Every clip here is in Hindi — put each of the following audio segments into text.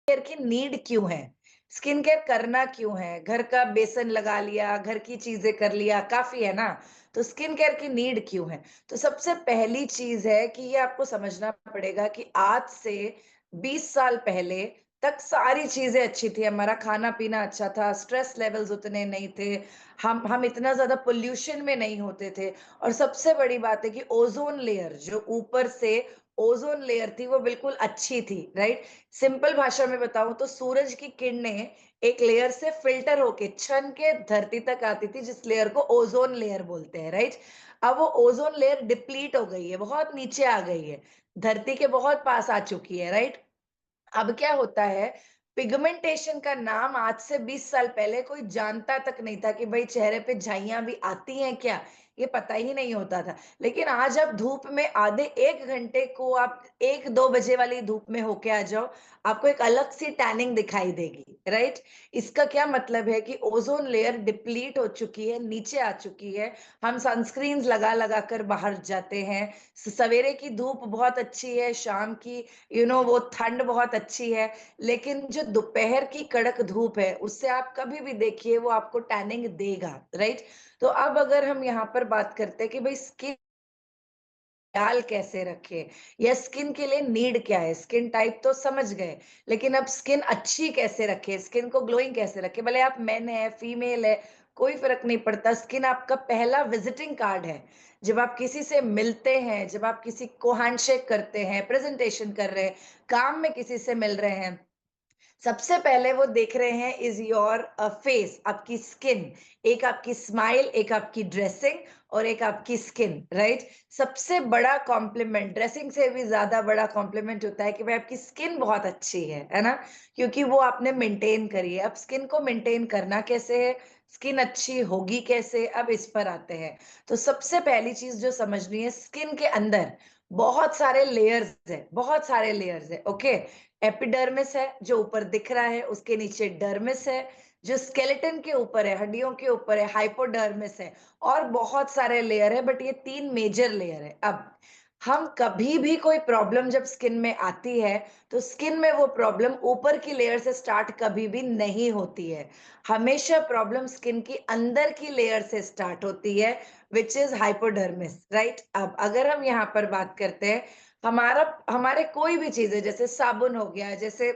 केयर की नीड क्यों है? स्किन केयर करना क्यों है? घर का बेसन लगा लिया, घर की चीज़ें कर लिया, काफ़ी है ना? तो स्किन केयर की नीड क्यों है? तो सबसे पहली चीज़ है कि ये आपको समझना पड़ेगा कि आज से 20 साल पहले तक सारी चीज़ें अच्छी थी। हमारा खाना-पीना अच्छा था, स्ट्रेस लेवल्स उतने नहीं थे, हम इतना ज़्यादा पॉल्यूशन में नहीं होते थे और सबसे बड़ी बात है कि ओज़ोन लेयर जो ऊपर से ओज़ोन लेयर थी, वो बिल्कुल अच्छी थी, राइट? सिंपल भाषा में बताऊं तो सूरज की किरणें एक लेयर से फिल्टर होके छन के धरती तक आती थी जिस लेयर को ओजोन लेयर बोलते हैं, राइट? अब वो ओजोन लेयर डिप्लीट हो गई है, बहुत नीचे आ गई है, धरती के बहुत पास आ चुकी है, राइट? अब क्या होता है, पिगमेंटेशन का नाम आज से 20 साल पहले कोई जानता तक नहीं था कि भाई चेहरे पे झाइयां भी आती हैं क्या, ये पता ही नहीं होता था। लेकिन आज आप धूप में आधे 1 घंटे को आप 1-2 बजे वाली धूप में होके आ जाओ, आपको एक अलग सी टैनिंग दिखाई देगी, राइट? इसका क्या मतलब है कि ओजोन लेयर डिप्लीट हो चुकी है, नीचे आ चुकी है। हम सनस्क्रीन्स लगा लगा कर बाहर जाते हैं। सवेरे की धूप बहुत अच्छी है, शाम की वो ठंड बहुत अच्छी है, लेकिन जो दोपहर की कड़क धूप है, उससे आप कभी भी देखिए वो आपको टैनिंग देगा, राइट? तो अब अगर हम यहाँ पर बात करते हैं कि भाई स्किन ख्याल कैसे रखें या स्किन के लिए नीड क्या है, स्किन टाइप तो समझ गए, लेकिन अब स्किन अच्छी कैसे रखें, स्किन को ग्लोइंग कैसे रखें? भले आप मेन है, फीमेल है, कोई फर्क नहीं पड़ता। स्किन आपका पहला विजिटिंग कार्ड है। जब आप किसी से मिलते हैं, जब आप किसी को हैंडशेक करते हैं, प्रेजेंटेशन कर रहे हैं, काम में किसी से मिल रहे हैं, सबसे पहले वो देख रहे हैं इज योर फेस, आपकी स्किन, एक आपकी स्माइल, एक आपकी ड्रेसिंग और एक आपकी स्किन, राइट? सबसे बड़ा कॉम्प्लीमेंट, ड्रेसिंग से भी ज्यादा बड़ा कॉम्प्लीमेंट होता है कि भाई आपकी स्किन बहुत अच्छी है ना? क्योंकि वो आपने मेंटेन करी है। अब स्किन को मेंटेन करना कैसे है, स्किन अच्छी होगी कैसे, अब इस पर आते हैं। तो सबसे पहली चीज जो समझनी है, स्किन के अंदर बहुत सारे लेयर्स है, बहुत सारे लेयर्स है, ओके? एपिडर्मिस है जो ऊपर दिख रहा है, उसके नीचे डर्मिस है जो स्केलेटन के ऊपर है, हड्डियों के ऊपर है, हाइपोडर्मिस है और बहुत सारे लेयर है, बट ये 3 मेजर लेयर है। अब हम कभी भी कोई प्रॉब्लम जब स्किन में आती है, तो स्किन में वो प्रॉब्लम ऊपर की लेयर से स्टार्ट कभी भी नहीं होती है। हमेशा प्रॉब्लम स्किन की अंदर की लेयर से स्टार्ट होती है, विच इज हाइपोडर्मिस, राइट? अब अगर हम यहाँ पर बात करते हैं, हमारा हमारे कोई भी चीज़ है, जैसे साबुन हो गया, जैसे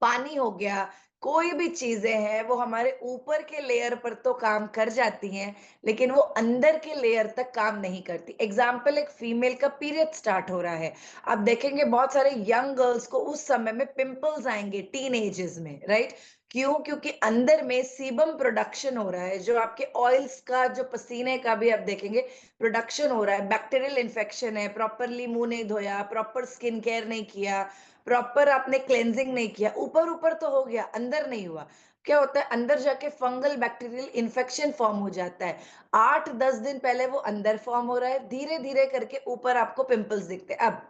पानी हो गया, कोई भी चीज़ें हैं, वो हमारे ऊपर के लेयर पर तो काम कर जाती हैं, लेकिन वो अंदर के लेयर तक काम नहीं करती। एग्ज़ाम्पल, एक फीमेल का पीरियड स्टार्ट हो रहा है। आप देखेंगे बहुत सारे यंग गर्ल्स को उस समय में पिंपल्स आएँगे टीनेजेस में, राइट? क्यों? क्योंकि अंदर में सीबम प्रोडक्शन हो रहा है, जो आपके ऑयल्स का, जो पसीने का भी आप देखेंगे प्रोडक्शन हो रहा है। बैक्टीरियल इन्फेक्शन है, प्रॉपरली मुँह नहीं धोया, प्रॉपर स्किन केयर नहीं किया, प्रॉपर आपने क्लेंजिंग नहीं किया, ऊपर ऊपर तो हो गया, अंदर नहीं हुआ। क्या होता है, अंदर जाके फंगल बैक्टीरियल इन्फेक्शन फॉर्म हो जाता है। 8-10 दिन पहले वो अंदर फॉर्म हो रहा है, धीरे धीरे करके ऊपर आपको पिंपल्स दिखते हैं। अब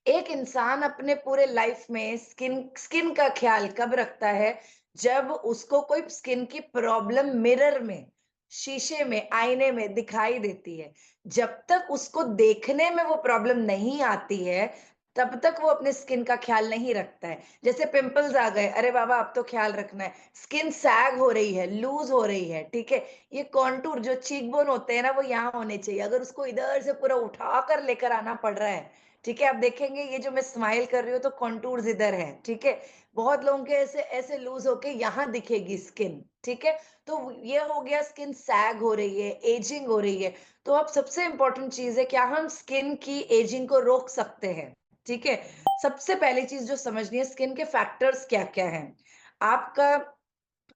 एक इंसान अपने पूरे लाइफ में स्किन स्किन का ख्याल कब रखता है, जब उसको कोई स्किन की प्रॉब्लम मिरर में, शीशे में, आईने में दिखाई देती है। जब तक उसको देखने में वो प्रॉब्लम नहीं आती है, तब तक वो अपने स्किन का ख्याल नहीं रखता है। जैसे पिंपल्स आ गए, अरे बाबा अब तो ख्याल रखना है। स्किन सैग हो रही है, लूज हो रही है, ठीक है? ये कॉन्टूर जो चीक बोन होते हैं ना, वो यहाँ होने चाहिए। अगर उसको इधर से पूरा उठा कर लेकर आना पड़ रहा है, ठीक है? आप देखेंगे ये जो मैं स्माइल कर रही हूँ तो कॉन्टूर्स इधर हैं, ठीक है? बहुत लोगों के ऐसे ऐसे लूज होके यहाँ दिखेगी स्किन, ठीक है? तो ये हो गया, स्किन सैग हो रही है, एजिंग हो रही है। तो अब सबसे इम्पोर्टेंट चीज है, क्या हम स्किन की एजिंग को रोक सकते हैं? ठीक है? सबसे पहली चीज जो समझनी है, स्किन के फैक्टर्स क्या क्या हैं। आपका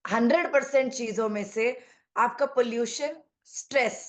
100% चीजों में से आपका पोल्यूशन, स्ट्रेस,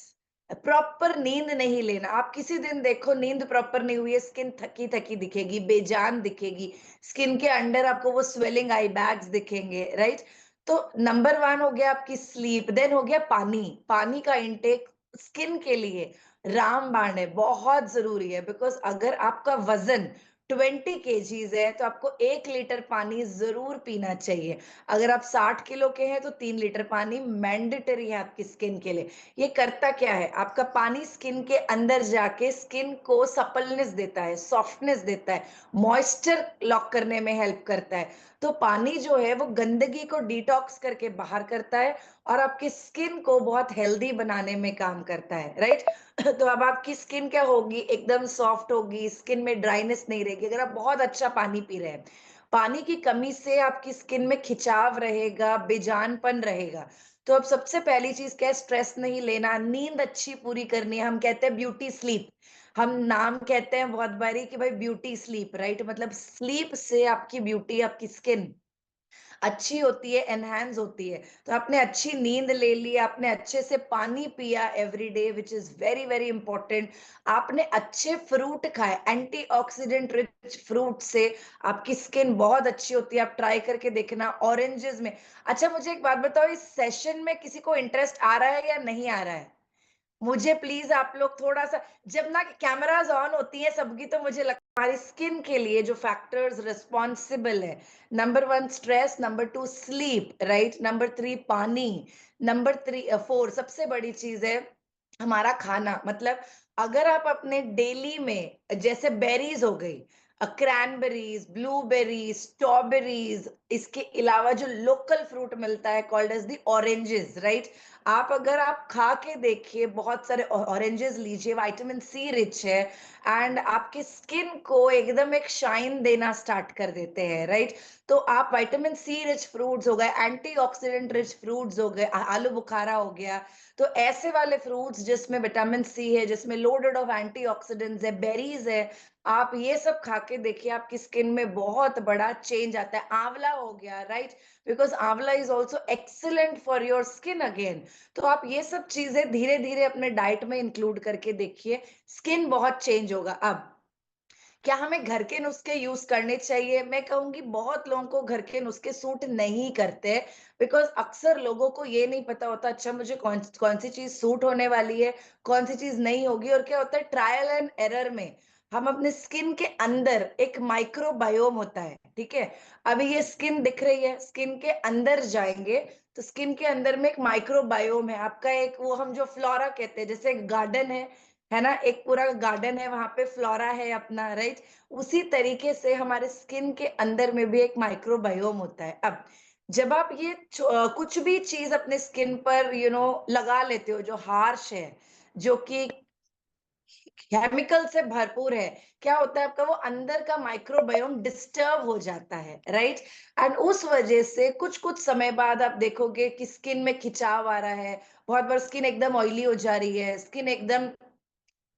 प्रॉपर नींद नहीं लेना। आप किसी दिन देखो नींद प्रॉपर नहीं हुई है, स्किन थकी थकी दिखेगी, बेजान दिखेगी, स्किन के अंडर आपको वो स्वेलिंग आई बैग्स दिखेंगे, राइट? तो नंबर वन हो गया आपकी स्लीप, देन हो गया पानी। पानी का इंटेक स्किन के लिए रामबाण है, बहुत जरूरी है। बिकॉज अगर आपका वजन 20 केजीज है तो आपको 1 लीटर पानी जरूर पीना चाहिए। अगर आप 60 किलो के हैं तो 3 लीटर पानी मैंडेटरी है आपकी स्किन के लिए। ये करता क्या है, आपका पानी स्किन के अंदर जाके स्किन को सपलनेस देता है, सॉफ्टनेस देता है, मॉइस्चर लॉक करने में हेल्प करता है। तो पानी जो है वो गंदगी को डिटॉक्स करके बाहर करता है और आपकी स्किन को बहुत हेल्दी बनाने में काम करता है, राइट। तो अब आपकी स्किन क्या होगी, एकदम सॉफ्ट होगी, स्किन में ड्राइनेस नहीं रहेगी अगर आप बहुत अच्छा पानी पी रहे हैं। पानी की कमी से आपकी स्किन में खिंचाव रहेगा, बेजानपन रहेगा। तो अब सबसे पहली चीज क्या है, स्ट्रेस नहीं लेना, नींद अच्छी पूरी करनी है। हम कहते हैं ब्यूटी स्लीप, हम नाम कहते हैं बहुत बारी कि भाई ब्यूटी स्लीप, राइट। मतलब स्लीप से आपकी ब्यूटी, आपकी स्किन अच्छी होती है, एनहांस होती है। तो आपने अच्छी नींद ले ली, आपने अच्छे से पानी पिया every day, which is very very important. आपने अच्छे फ्रूट खाए, एंटीऑक्सीडेंट रिच फ्रूट से आपकी स्किन बहुत अच्छी होती है। आप ट्राई करके देखना ऑरेंजेस में। अच्छा मुझे एक बात बताओ, इस सेशन में किसी को इंटरेस्ट आ रहा है या नहीं आ रहा है? मुझे प्लीज आप लोग थोड़ा सा, जब ना कैमरास ऑन होती है सबकी, तो मुझे लगता है हमारी स्किन के लिए जो फैक्टर्स रिस्पॉन्सिबल है, number 1 stress, number 2 sleep, right, number 3 पानी, नंबर 4 सबसे बड़ी चीज है हमारा खाना। मतलब अगर आप अपने डेली में, जैसे बेरीज हो गई, क्रैनबेरीज, ब्लूबेरीज, स्ट्रॉबेरीज, इसके अलावा जो लोकल फ्रूट मिलता है called as the oranges, right. आप खा के देखिए, बहुत सारे ऑरेंजेस लीजिए, विटामिन सी रिच है एंड आपकी स्किन को एकदम एक शाइन देना स्टार्ट कर देते हैं, राइट। तो आप विटामिन सी रिच फ्रूट्स हो गए, एंटीऑक्सीडेंट रिच फ्रूट्स हो गए, आलू बुखारा हो गया, तो ऐसे वाले फ्रूट्स जिसमें विटामिन सी है, जिसमें लोडेड ऑफ एंटीऑक्सीडेंट्स है, बेरीज है, आप ये सब खा के देखिए, आपकी स्किन में बहुत बड़ा चेंज आता है। आंवला हो गया, राइट, बिकॉज आंवला is also excellent for your skin again. तो आप ये सब चीजें धीरे धीरे अपने डाइट में इंक्लूड करके देखिए, स्किन बहुत चेंज होगा। अब क्या हमें घर के नुस्खे यूज करने चाहिए? मैं कहूंगी बहुत लोगों को घर के नुस्खे सूट नहीं करते, बिकॉज अक्सर लोगों को ये नहीं पता होता, अच्छा मुझे कौन कौन सी चीज सूट होने वाली है, कौन सी चीज नहीं होगी। और क्या होता है, ट्रायल एंड एरर में हम अपने स्किन के अंदर एक माइक्रोबायोम होता है, ठीक है। अभी ये स्किन दिख रही है, स्किन के अंदर जाएंगे तो स्किन के अंदर में एक माइक्रोबायोम है आपका, एक वो हम जो फ्लोरा कहते हैं, जैसे गार्डन है ना, एक पूरा गार्डन है, वहां पे फ्लोरा है अपना, राइट। उसी तरीके से हमारे स्किन के अंदर में भी एक माइक्रोबायोम होता है। अब जब आप ये कुछ भी चीज अपने स्किन पर लगा लेते हो जो हार्श है, जो कि केमिकल से भरपूर है, क्या होता है आपका वो अंदर का माइक्रोबायोम डिस्टर्ब हो जाता है, राइट। एंड उस वजह से कुछ कुछ समय बाद आप देखोगे कि स्किन में खिंचाव आ रहा है, बहुत बार स्किन एकदम ऑयली हो जा रही है, स्किन एकदम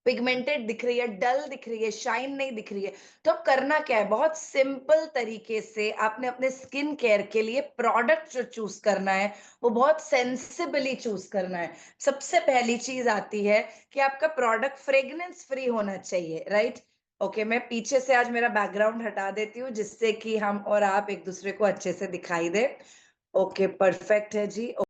पिगमेंटेड दिख रही है, डल दिख रही है, शाइन नहीं दिख रही है। तो अब करना क्या है, बहुत सिंपल तरीके से आपने अपने स्किन केयर के लिए प्रोडक्ट जो चूज करना है वो बहुत सेंसिबली चूज करना है। सबसे पहली चीज आती है कि आपका प्रोडक्ट फ्रेग्रेंस फ्री होना चाहिए, राइट। ओके, मैं पीछे से आज मेरा बैकग्राउंड हटा देती हूँ जिससे कि हम और आप एक दूसरे को अच्छे से दिखाई दे। ओके, परफेक्ट है जी।